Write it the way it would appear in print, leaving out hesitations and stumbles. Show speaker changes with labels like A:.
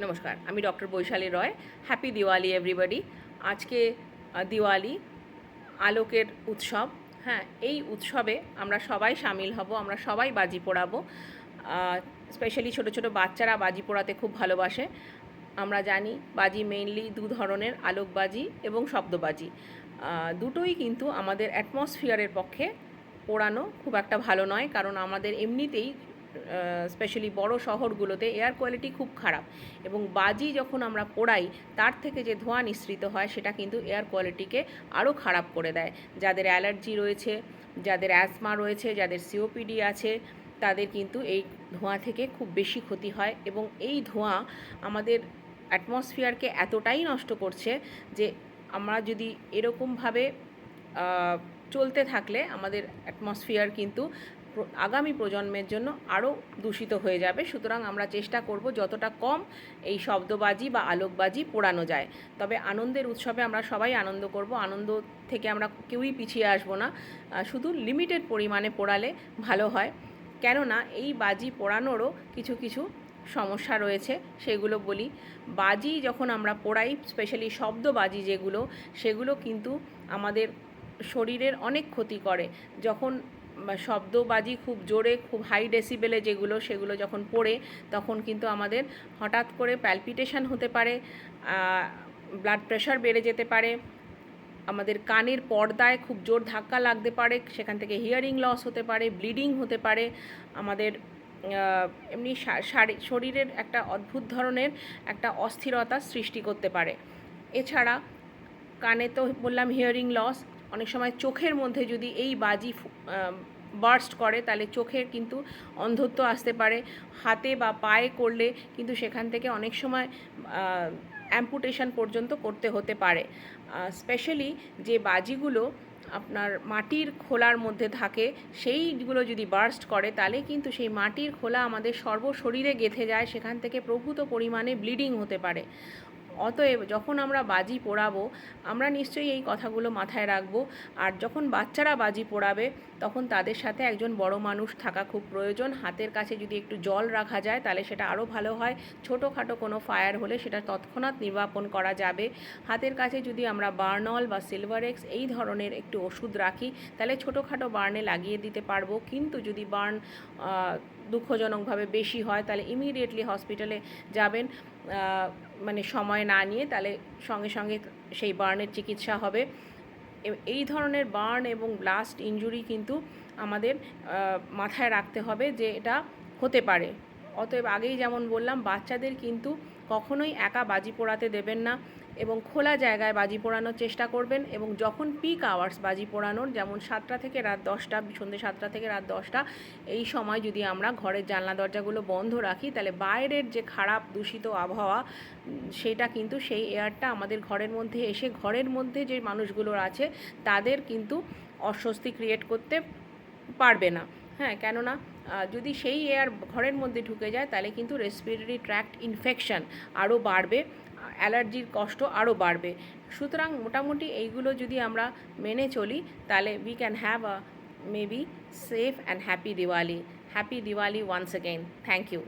A: নমস্কার, আমি doctor Baishali Roy. Happy Diwali everybody. আজকে দিওয়ালি, আলোকের উৎসব। হ্যাঁ, এই উৎসবে আমরা সবাই সামিল হব, আমরা সবাই বাজি পোড়াবো। স্পেশালি ছোটো ছোটো বাচ্চারা বাজি পোড়াতে খুব ভালোবাসে। আমরা জানি বাজি মেইনলি দু ধরনের, আলোকবাজি এবং শব্দবাজি। দুটোই কিন্তু আমাদের অ্যাটমসফিয়ারের পক্ষে পোড়ানো খুব একটা ভালো নয়, কারণ আমাদের এমনিতেই স্পেশালি বড় শহরগুলোতে এয়ার কোয়ালিটি খুব খারাপ, এবং বাজি যখন আমরা পোড়াই তার থেকে যে ধোঁয়া নিঃসৃত হয় সেটা কিন্তু এয়ার কোয়ালিটিকে আরও খারাপ করে দেয়। যাদের অ্যালার্জি রয়েছে, যাদের অ্যাজমা রয়েছে, যাদের সিওপিডি আছে, তাদের কিন্তু এই ধোঁয়া থেকে খুব বেশি ক্ষতি হয়, এবং এই ধোঁয়া আমাদের অ্যাটমসফিয়ারকে এতটাই নষ্ট করছে যে আমরা যদি এরকমভাবে চলতে থাকলে আমাদের অ্যাটমসফিয়ার কিন্তু আগামী প্রজন্মের জন্য আরও দূষিত হয়ে যাবে। সুতরাং আমরা চেষ্টা করব যতটা কম এই শব্দবাজি বা আলোকবাজি পোড়ানো যায়। তবে আনন্দের উৎসবে আমরা সবাই আনন্দ করব, আনন্দ থেকে আমরা কেউই পিছিয়ে আসবো না। শুধু লিমিটেড পরিমাণে পোড়ালে ভালো হয়, কেননা এই বাজি পোড়ানোরও কিছু কিছু সমস্যা রয়েছে, সেগুলো বলি। বাজি যখন আমরা পোড়াই, স্পেশালি শব্দবাজি যেগুলো, সেগুলো কিন্তু আমাদের শরীরের অনেক ক্ষতি করে। যখন শব্দবাজি খুব জোরে, খুব হাই ডেসিবেলে যেগুলো, সেগুলো যখন পড়ে, তখন কিন্তু আমাদের হঠাৎ করে প্যালপিটেশন হতে পারে, ব্লাড প্রেশার বেড়ে যেতে পারে, আমাদের কানের পর্দায় খুব জোর ধাক্কা লাগতে পারে, সেখান থেকে হিয়ারিং লস হতে পারে, ব্লিডিং হতে পারে, আমাদের এমনি শরীরের একটা অদ্ভুত ধরনের একটা অস্থিরতা সৃষ্টি করতে পারে। এছাড়া কানে তো বললাম হিয়ারিং লস, অনেক সময় চোখের মধ্যে যদি এই বাজি বার্স্ট করে তাহলে চোখের কিন্তু অন্ধত্ব আসতে পারে। হাতে বা পায়ে করলে কিন্তু সেখান থেকে অনেক সময় অ্যাম্পুটেশন পর্যন্ত করতে হতে পারে। স্পেশালি যে বাজিগুলো আপনার মাটির খোলার মধ্যে থাকে, সেইগুলো যদি বার্স্ট করে তাহলে কিন্তু সেই মাটির খোলা আমাদের সর্বশরীরে গেঁথে যায়, সেখান থেকে প্রভূত পরিমাণে ব্লিডিং হতে পারে। অতএব যখন আমরা বাজি পোড়াবো, আমরা নিশ্চয়ই এই কথাগুলো মাথায় রাখবো। আর যখন বাচ্চারা বাজি পোড়াবে, তখন তাদের সাথে একজন বড় মানুষ থাকা খুব প্রয়োজন। হাতের কাছে যদি একটু জল রাখা যায় তাহলে সেটা আরও ভালো হয়। ছোটোখাটো কোনো ফায়ার হলে সেটা তৎক্ষণাৎ নির্বাপন করা যাবে। হাতের কাছে যদি আমরা বার্নল বা সিলভারেক্স এই ধরনের একটু ওষুধ রাখি, তাহলে ছোটোখাটো বার্নে লাগিয়ে দিতে পারবো। কিন্তু যদি বার্ন দুঃখজনকভাবে বেশি হয়, তাহলে ইমিডিয়েটলি হসপিটালে যাবেন, মানে সময় না নিয়ে, তাহলে সঙ্গে সঙ্গে সেই বার্নের চিকিৎসা হবে। এই ধরনের বার্ন এবং ব্লাস্ট ইনজুরি কিন্তু আমাদের মাথায় রাখতে হবে যে এটা হতে পারে। অতএব আগেই যেমন বললাম, বাচ্চাদের কিন্তু কখনোই একা বাজি পোড়াতে দেবেন না, এবং খোলা জায়গায় বাজি পোড়ানোর চেষ্টা করবেন। এবং যখন পিক আওয়ার্স বাজি পোড়ানোর, যেমন 7টা থেকে রাত 10টা, সন্ধ্যে 7টা থেকে রাত 10টা, এই সময় যদি আমরা ঘরের জানলা দরজাগুলো বন্ধ রাখি, তাহলে বাইরের যে খারাপ দূষিত আবহাওয়া, সেটা কিন্তু সেই এয়ারটা আমাদের ঘরের মধ্যে এসে ঘরের মধ্যে যে মানুষগুলো আছে তাদের কিন্তু অস্বস্তি ক্রিয়েট করতে পারবে না। হ্যাঁ, কেননা যদি সেই এয়ার ঘরের মধ্যে ঢুকে যায় তাহলে কিন্তু রেসপিরেটরি ট্র্যাক্ট ইনফেকশন আরও বাড়বে, অ্যালার্জির কষ্ট আরও বাড়বে। সুতরাং মোটামুটি এইগুলো যদি আমরা মেনে চলি, তাহলে we can have a maybe safe and happy Diwali. Happy Diwali once again. Thank you.